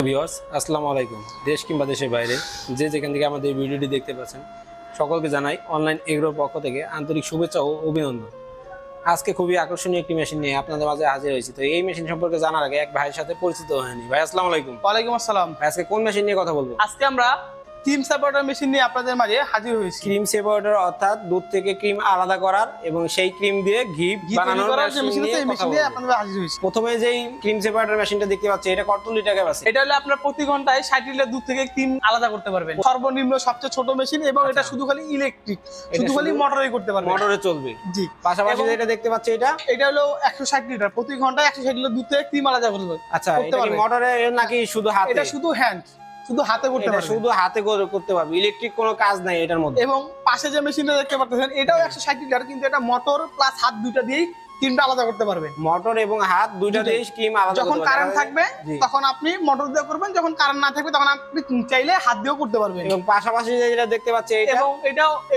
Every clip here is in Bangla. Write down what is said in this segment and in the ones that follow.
ভিউয়ার্স আসসালামু আলাইকুম। দেশ কিংবা দেশের বাইরে যে যেখান থেকে আমাদের এই ভিডিওটি দেখতে পাচ্ছেন সকলকে জানাই অনলাইন এগ্রোর পক্ষ থেকে আন্তরিক শুভেচ্ছা ও অভিনন্দন। আজকে খুবই আকর্ষণীয় একটি মেশিন নিয়ে আপনাদের মাঝে হাজির হয়েছি। তো এই মেশিন সম্পর্কে জানার আগে এক ভাইয়ের সাথে পরিচিত হয়নি। ভাই আসসালামু আলাইকুম। ওয়ালাইকুম আসসালাম। আজকে কোন মেশিন নিয়ে কথা বলবো? আজকে আমরা ক্রিম সেপারেটর মেশিন নিয়ে আপনাদের মাঝে হাজির হয়েছি। ক্রিম সেপারেটর অর্থাৎ দুধ থেকে ক্রিম আলাদা করার এবং সেই ক্রিম দিয়ে ঘি বানানোর মেশিন নিয়ে আপনাদের হাজির হয়েছি। প্রথমে যেই ক্রিম সেপারেটর মেশিনটা দেখতে পাচ্ছি এটা কত লিটার ক্যাপাসিটি? এটা হলো আপনার প্রতি ঘন্টায় 60 লিটার দুধ থেকে ক্রিম আলাদা করতে পারবেন। সর্বনিম্ন সবচেয়ে ছোট মেশিন এবং এটা শুধু খালি ইলেকট্রিক, শুধু খালি মোটরে করতে পারবেন, মোটরে চলবে। জি, পাশাপাশি যেটা দেখতে পাচ্ছি এটা হলো 160 লিটার, প্রতি ঘন্টায় 160 লিটার দুধ থেকে ক্রিম আলাদা করতে পারবেন। আচ্ছা, এটা কি মোটরে নাকি শুধু হাতে? এটা শুধু হ্যান্ড, শুধু হাতে করতে পারবেন, শুধু হাতে করতে পারবে, ইলেকট্রিক কোনো কাজ নাই এটার মধ্যে। এবং পাশে যে মেশিনটা দেখতে পাচ্ছেন এটাও 160 লিটার, কিন্তু এটা মোটর প্লাস হাত দুইটা দিয়েই ক্রিমটা আলাদা করতে পারবেন। মোটর এবং হাত দুইটা দিয়ে ক্রিম আলাদা করতে পারবেন। যখন কারেন্ট থাকবে তখন আপনি মোটর দিয়ে করবেন, যখন কারেন্ট না থাকবে তখন আপনি চাইলে হাত দিয়েও করতে পারবেন। এবং পাশাপাশি যেটা দেখতে পাচ্ছি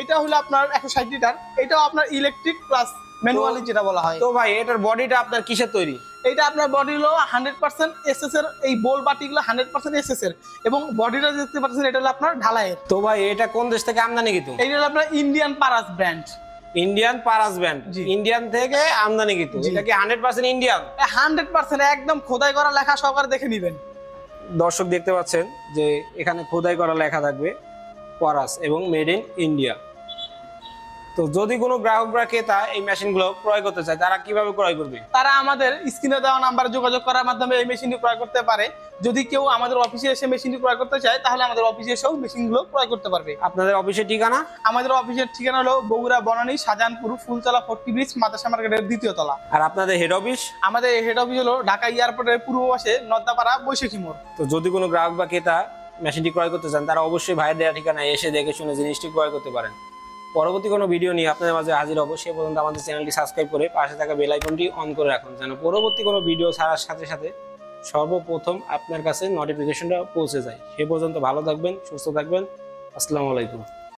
এটা হলো আপনার 160 লিটার, এটাও আপনার ইলেকট্রিক প্লাস ম্যানুয়ালি যেটা বলা হয়। তো ভাই এটার বডিটা আপনার কিসের তৈরি? এটা আপনার বডি হলো 100% এসএস এর, এই বোল বাটিগুলো 100% এসএস এর, এবং বডিটা দেখতে পাচ্ছেন এটা হলো আপনার ঢালাইয়ের। তো ভাই এটা কোন দেশ থেকে আমদানি কিন্তু? এইটা হলো আপনার Indian Paras brand. Indian Paras brand, Indian থেকে আমদানি কিন্তু। এটা কি 100% ইন্ডিয়ান? 100% একদম খোদাই করা লেখা সহকারে দেখে নেবেন। দর্শক দেখতে পাচ্ছেন যে এখানে খোদাই করা লেখা থাকবে পারাস এবং মেড ইন ইন্ডিয়া। তো যদি কোনো গ্রাহক বা ক্রেতা এই মেশিনগুলো ক্রয় করতে চায় তারা কিভাবে ক্রয় করবে? তারা আমাদের স্ক্রিনে দেওয়া নাম্বারে যোগাযোগ করার মাধ্যমে এই মেশিনটি ক্রয় করতে পারে। যদি কেউ আমাদের অফিসে এসে মেশিনটি ক্রয় করতে চায় তাহলে আমাদের অফিসে এসেও মেশিনগুলো ক্রয় করতে পারবে। আপনাদের অফিসের ঠিকানা? আমাদের অফিসের ঠিকানা হলো বগুড়া বনানী শাহজাহানপুর ফুলতলা 40 ব্রিজ মাদ্রাসা মার্কেটের 2য় তলা। আর আপনাদের হেড অফিস? আমাদের হেড অফিস হলো ঢাকা এয়ারপোর্টের পূর্ব পাশে নদ্দাপাড়া বৈশাখী মোড়। তো যদি কোনো গ্রাহক বা ক্রেতা মেশিনটি ক্রয় করতে চান তারা অবশ্যই ভাইয়ের দেওয়া ঠিকানায় এসে দেখে শুনে জিনিসটি ক্রয় করতে পারেন। পরবর্তী কোনো ভিডিও নিয়ে আপনাদের মাঝে হাজির হবো। সে পর্যন্ত আমাদের চ্যানেলটি সাবস্ক্রাইব করে পাশে থাকা বেল আইকনটি অন করে রাখুন, যেন পরবর্তী কোনো ভিডিও ছাড়ার সাথে সাথে সর্বপ্রথম আপনার কাছে নোটিফিকেশনটা পৌঁছে যায়। সে পর্যন্ত ভালো থাকবেন, সুস্থ থাকবেন। আসসালামু আলাইকুম।